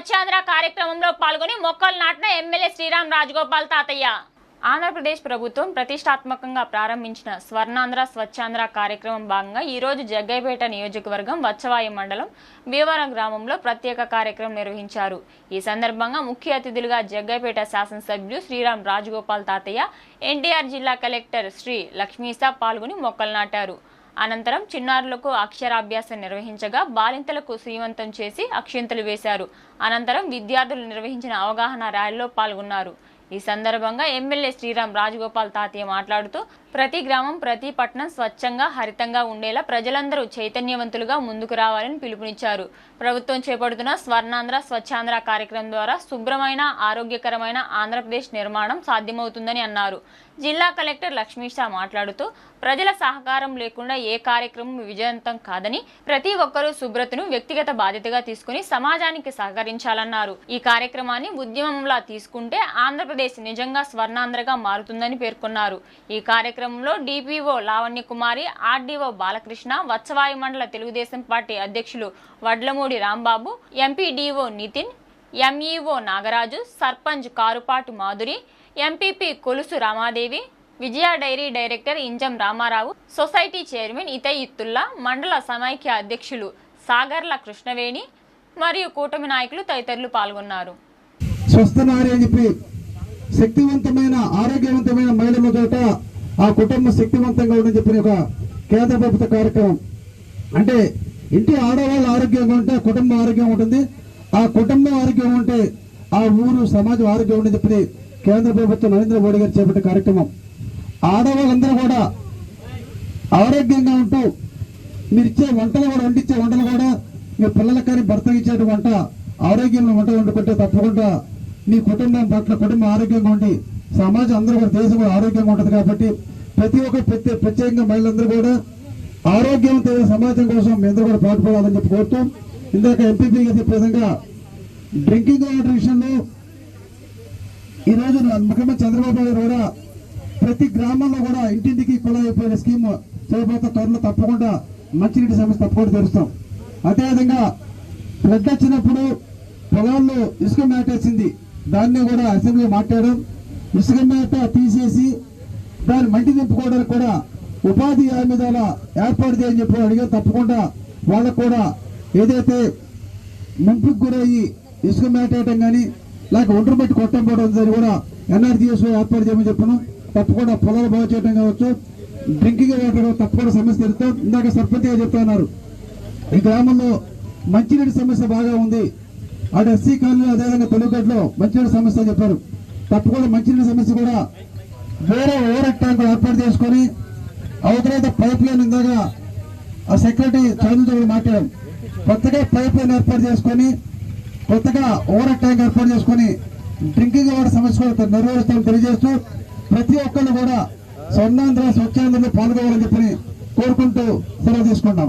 స్వచ్ఛాంధ్ర కార్యక్రమంలో పాల్గొని మొక్కలు నాటిన ఎమ్మెల్యే శ్రీరామ్ రాజగోపాల్ తాతయ్య. ఆంధ్రప్రదేశ్ ప్రభుత్వం ప్రతిష్టాత్మకంగా ప్రారంభించిన స్వర్ణాంధ్ర స్వచ్ఛాంధ్ర కార్యక్రమం భాగంగా ఈ రోజు జగ్గైపేట నియోజకవర్గం వచ్చవాయి మండలం భీమవరం గ్రామంలో ప్రత్యేక కార్యక్రమం నిర్వహించారు. ఈ సందర్భంగా ముఖ్య అతిథులుగా జగ్గైపేట శాసనసభ్యులు శ్రీరామ్ రాజగోపాల్ తాతయ్య, ఎన్టీఆర్ జిల్లా కలెక్టర్ శ్రీ లక్ష్మీసా పాల్గొని మొక్కలు నాటారు. అనంతరం చిన్నారులకు అక్షరాభ్యాసం నిర్వహించగా బాలింతలకు శ్రీమంతం చేసి అక్షింతలు వేశారు. అనంతరం విద్యార్థులు నిర్వహించిన అవగాహన ర్యాలీలో పాల్గొన్నారు. ఈ సందర్భంగా ఎమ్మెల్యే శ్రీరామ్ రాజగోపాల్ తాతయ్య మాట్లాడుతూ ప్రతి గ్రామం ప్రతి పట్టణం స్వచ్ఛంగా హరితంగా ఉండేలా ప్రజలందరూ చైతన్యవంతులుగా ముందుకు రావాలని పిలుపునిచ్చారు. ప్రభుత్వం చేపడుతున్న స్వర్ణాంధ్ర స్వచ్ఛాంధ్ర కార్యక్రమం ద్వారా శుభ్రమైన ఆరోగ్యకరమైన ఆంధ్రప్రదేశ్ నిర్మాణం సాధ్యమవుతుందని అన్నారు. జిల్లా కలెక్టర్ లక్ష్మీషా మాట్లాడుతూ ప్రజల సహకారం లేకుండా ఏ కార్యక్రమం విజయవంతం కాదని ప్రతి ఒక్కరూ శుభ్రతను వ్యక్తిగత బాధ్యతగా తీసుకుని సమాజానికి సహకరించాలన్నారు. ఈ కార్యక్రమాన్ని ఉద్యమంలా తీసుకుంటే ఆంధ్రప్రదేశ్ నిజంగా స్వర్ణాంధ్రగా మారుతుందని పేర్కొన్నారు. ఈ కార్యక్రమంలో DPO Lavanya Kumari, RDO Balakrishna, Vatsavai mandal Telugu Desam party అధ్యక్షులు Vadlamudi Rambabu, MPDO Nitin, MEO Nagaraju, sarpanch Karupatu Madhuri, MPP Kolusu Ramadevi, Vijaya dairy director Injam Ramarao, society chairman Itayittulla, mandal సమైక్య అధ్యక్షులు సాగర్ల కృష్ణవేణి మరియు కూటమి నాయకులు తదితరులు పాల్గొన్నారు. శక్తివంతమైన ఆరోగ్యవంతమైన మహిళల చోట ఆ కుటుంబం శక్తివంతంగా ఉందని చెప్పిన ఒక కేంద్ర ప్రభుత్వ కార్యక్రమం. అంటే ఇంటి ఆడవాళ్ళు ఆరోగ్యంగా ఉంటే కుటుంబం ఆరోగ్యం ఉంటుంది, ఆ కుటుంబం ఆరోగ్యం ఉంటే ఆ ఊరు సమాజం ఆరోగ్యం ఉందని చెప్పి కేంద్ర ప్రభుత్వం నరేంద్ర మోడీ గారు చేపట్టే కార్యక్రమం. ఆడవాళ్ళందరూ కూడా ఆరోగ్యంగా ఉంటూ మీరు ఇచ్చే వంటలు కూడా వండించే వంటలు కూడా మీ పిల్లలకు కానీ భర్తకి ఇచ్చే వంట ఆరోగ్యంలో వంట వండుకుంటే తప్పకుండా మీ కుటుంబం పట్ల కుటుంబం ఆరోగ్యంగా ఉండి సమాజం అందరూ కూడా దేశం కూడా ఆరోగ్యంగా ఉంటుంది. కాబట్టి ప్రతి ఒక్క ప్రత్యేకంగా మహిళలందరూ కూడా ఆరోగ్యవంతమైన సమాజం కోసం మీ అందరూ కూడా పాటుపడాలని చెప్పి కోరుతూ ఇందాక ఎంపీపీ చెప్పే విధంగా డ్రింకింగ్ వాటర్ విషయంలో ఈరోజు ముఖ్యమంత్రి చంద్రబాబు నాయుడు కూడా ప్రతి గ్రామంలో కూడా ఇంటింటికి కుళాయి అయిపోయిన స్కీమ్ చేయబోతే త్వరలో తప్పకుండా మంచినీటి సమస్య తప్పకుండా తెరుస్తాం. అదేవిధంగా ఫ్లడ్ వచ్చినప్పుడు పొలాల్లో ఇసుక మేటేసింది, దాన్ని కూడా అసెంబ్లీ మాట్లాడడం, ఇసుక మేట తీసేసి దాన్ని మంటి నింపుకోవడానికి కూడా ఉపాధి హామీ ద్వారా ఏర్పాటు చేయని చెప్పి అడిగారు. తప్పకుండా వాళ్ళకు కూడా ఏదైతే ముంపుకు గురయ్యి ఇసుక మేటేయటం కానీ లేక ఒంటరి పెట్టి కొట్టం పోవడం దాన్ని కూడా ఎన్ఆర్జీఎస్ ఏర్పాటు చేయమని చెప్పను. తప్పకుండా పొలాలు బాగు చేయడం కావచ్చు, డ్రింకింగ్ వాటర్ తప్పకుండా సమస్య తెరుస్తాం. ఇందాక సర్పంచ్గా చెప్తున్నారు ఈ గ్రామంలో మంచినీటి సమస్య బాగా ఉంది. అటు ఎస్సీ కాలనీలో అదేవిధంగా తెలుగుగడ్డలో మంచినీటి సమస్య చెప్పారు. తప్పకుండా మంచినీటి సమస్య కూడా వేరే ఓవర్ ట్యాంక్ ఏర్పాటు చేసుకొని అవతల పైప్ లైన్ ఇందాక ఆ సెక్రటరీ చదువుతో మాట్లాడాం. కొత్తగా పైప్ లైన్ ఏర్పాటు చేసుకొని కొత్తగా ఓవర్ ట్యాంక్ ఏర్పాటు చేసుకొని డ్రింకింగ్ వాటర్ సమస్య కూడా నెరవేరుస్తామని తెలియజేస్తూ ప్రతి ఒక్కరు కూడా స్వర్ణాంధ్ర స్వచ్ఛాంధ్రలో పాల్గొవాలని చెప్పి కోరుకుంటూ సెలవు తీసుకున్నాం.